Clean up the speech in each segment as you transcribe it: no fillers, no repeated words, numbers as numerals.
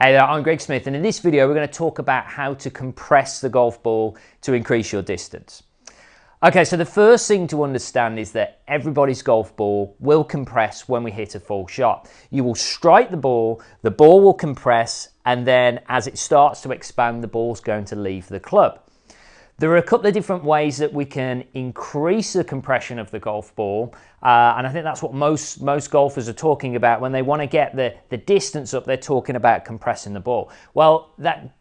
Hey there, I'm Greg Smith, and in this video we're going to talk about how to compress the golf ball to increase your distance. Okay, so the first thing to understand is that everybody's golf ball will compress when we hit a full shot. You will strike the ball will compress, and then as it starts to expand, the ball's going to leave the club. There are a couple of different ways that we can increase the compression of the golf ball, and I think that's what most golfers are talking about when they want to get the distance up. They're talking about compressing the ball. Well, that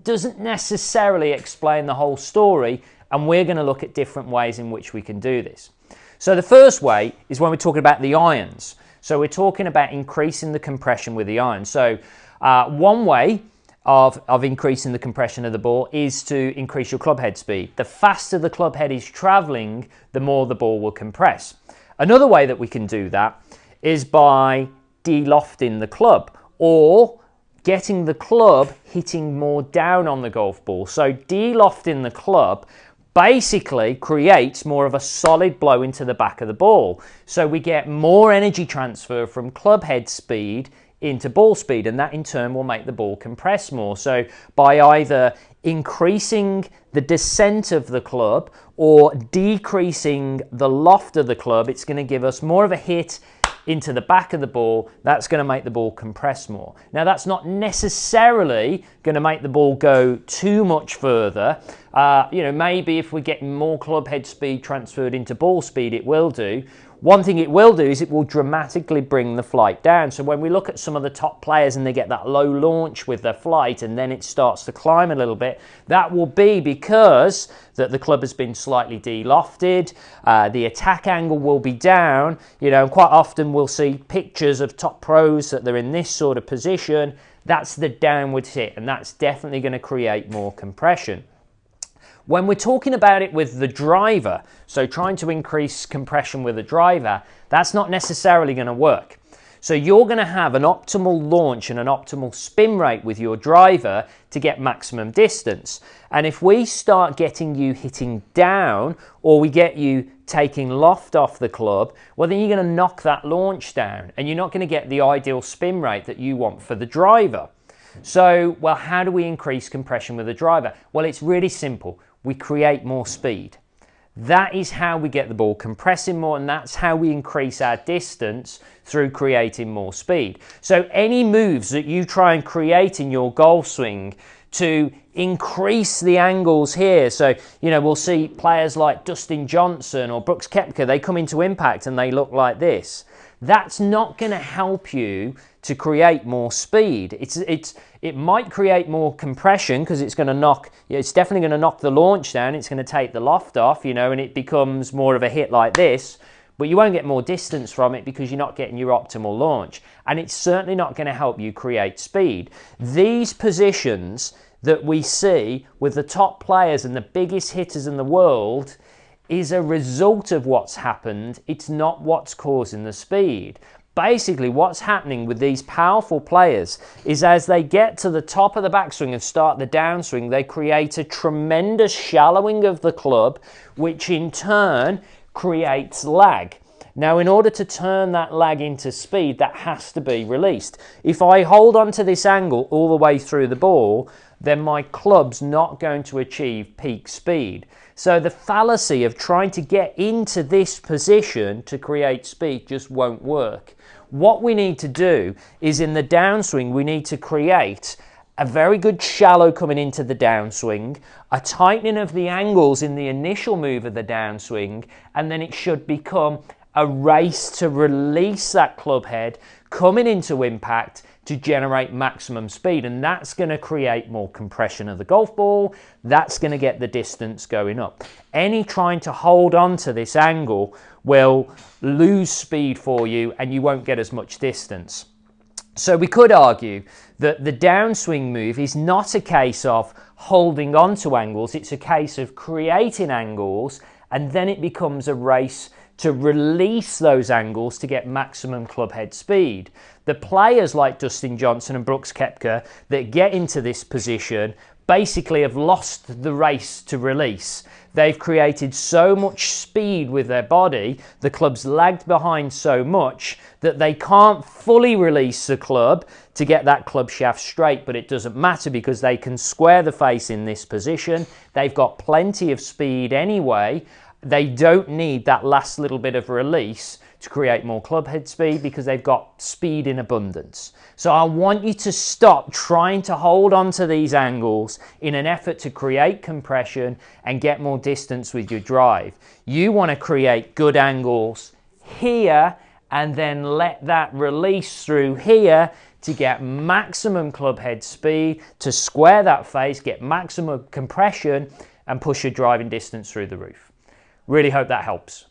doesn't necessarily explain the whole story, and we're going to look at different ways in which we can do this. So the first way is when we're talking about the irons. So we're talking about increasing the compression with the irons. So one way of increasing the compression of the ball is to increase your club head speed. The faster the club head is traveling, the more the ball will compress. Another way that we can do that is by de-lofting the club, or getting the club hitting more down on the golf ball. So de-lofting the club basically creates more of a solid blow into the back of the ball. So we get more energy transfer from club head speed into ball speed, and that in turn will make the ball compress more. So by either increasing the descent of the club or decreasing the loft of the club, it's going to give us more of a hit into the back of the ball. That's going to make the ball compress more. Now, that's not necessarily going to make the ball go too much further. Maybe if we get more club head speed transferred into ball speed, it will do. One thing it will do is it will dramatically bring the flight down. So when we look at some of the top players and they get that low launch with their flight and then it starts to climb a little bit, that will be because that the club has been slightly de-lofted, the attack angle will be down. Quite often we'll see pictures of top pros that they're in this sort of position. That's the downward hit, and that's definitely going to create more compression. When we're talking about it with the driver, so trying to increase compression with a driver, that's not necessarily going to work. So you're going to have an optimal launch and an optimal spin rate with your driver to get maximum distance. And if we start getting you hitting down, or we get you taking loft off the club, well, then you're going to knock that launch down and you're not going to get the ideal spin rate that you want for the driver. So, well, how do we increase compression with a driver? Well, it's really simple. We create more speed. That is how we get the ball compressing more, and that's how we increase our distance, through creating more speed. So any moves that you try and create in your golf swing to increase the angles here, so we'll see players like Dustin Johnson or Brooks Koepka, they come into impact and they look like this. That's not going to help you to create more speed. It might create more compression because it's definitely going to knock the launch down. It's going to take the loft off, and it becomes more of a hit like this. But you won't get more distance from it because you're not getting your optimal launch. And it's certainly not going to help you create speed. These positions that we see with the top players and the biggest hitters in the world is a result of what's happened. It's not what's causing the speed. Basically, what's happening with these powerful players is as they get to the top of the backswing and start the downswing, they create a tremendous shallowing of the club, which in turn creates lag. Now, in order to turn that lag into speed, that has to be released. If I hold on to this angle all the way through the ball, then my club's not going to achieve peak speed. So the fallacy of trying to get into this position to create speed just won't work. What we need to do is, in the downswing, we need to create a very good shallow coming into the downswing, a tightening of the angles in the initial move of the downswing, and then it should become a race to release that club head coming into impact to generate maximum speed, and that's going to create more compression of the golf ball. That's going to get the distance going up. Any trying to hold on to this angle will lose speed for you, and you won't get as much distance. So we could argue that the downswing move is not a case of holding on to angles, it's a case of creating angles, and then it becomes a race to release those angles to get maximum club head speed. The players like Dustin Johnson and Brooks Koepka that get into this position basically have lost the race to release. They've created so much speed with their body, the club's lagged behind so much that they can't fully release the club to get that club shaft straight, but it doesn't matter because they can square the face in this position. They've got plenty of speed anyway. They don't need that last little bit of release to create more club head speed because they've got speed in abundance. So I want you to stop trying to hold on to these angles in an effort to create compression and get more distance with your drive. You want to create good angles here and then let that release through here to get maximum club head speed, to square that face, get maximum compression and push your driving distance through the roof. Really hope that helps.